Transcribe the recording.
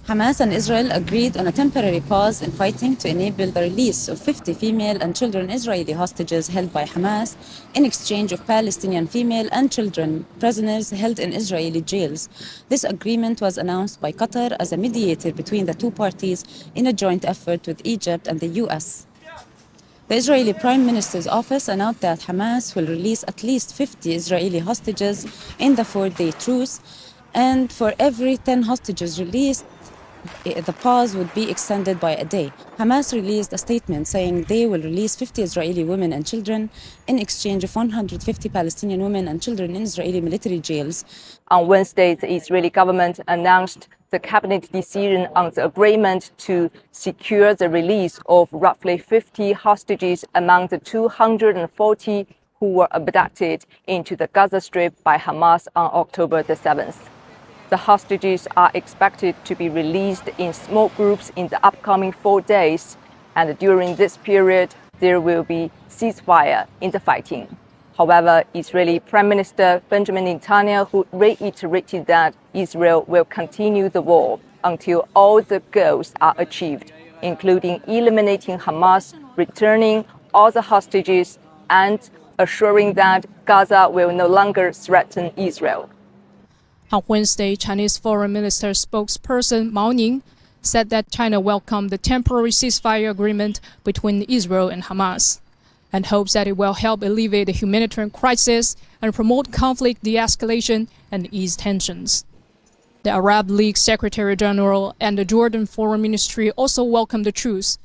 Hamas and Israel agreed on a temporary pause in fighting to enable the release of 50 female and children Israeli hostages held by Hamas in exchange of Palestinian female and children prisoners held in Israeli jails. This agreement was announced by Qatar as a mediator between the two parties in a joint effort with Egypt and the US. The Israeli Prime Minister's office announced that Hamas will release at least 50 Israeli hostages in the 4-day truce, and for every 10 hostages released, the pause would be extended by a day. Hamas released a statement saying they will release 50 Israeli women and children in exchange of 150 Palestinian women and children in Israeli military jails. On Wednesday, the Israeli government announced the cabinet decision on the agreement to secure the release of roughly 50 hostages among the 240 who were abducted into the Gaza Strip by Hamas on October the 7th. The hostages are expected to be released in small groups in the upcoming 4 days, and during this period, there will be ceasefire in the fighting. However, Israeli Prime Minister Benjamin Netanyahu reiterated that Israel will continue the war until all the goals are achieved, including eliminating Hamas, returning all the hostages, and assuring that Gaza will no longer threaten Israel. On Wednesday, Chinese Foreign Minister spokesperson Mao Ning said that China welcomed the temporary ceasefire agreement between Israel and Hamas and hopes that it will help alleviate the humanitarian crisis and promote conflict de-escalation and ease tensions. The Arab League Secretary General and the Jordan Foreign Ministry also welcomed the truce,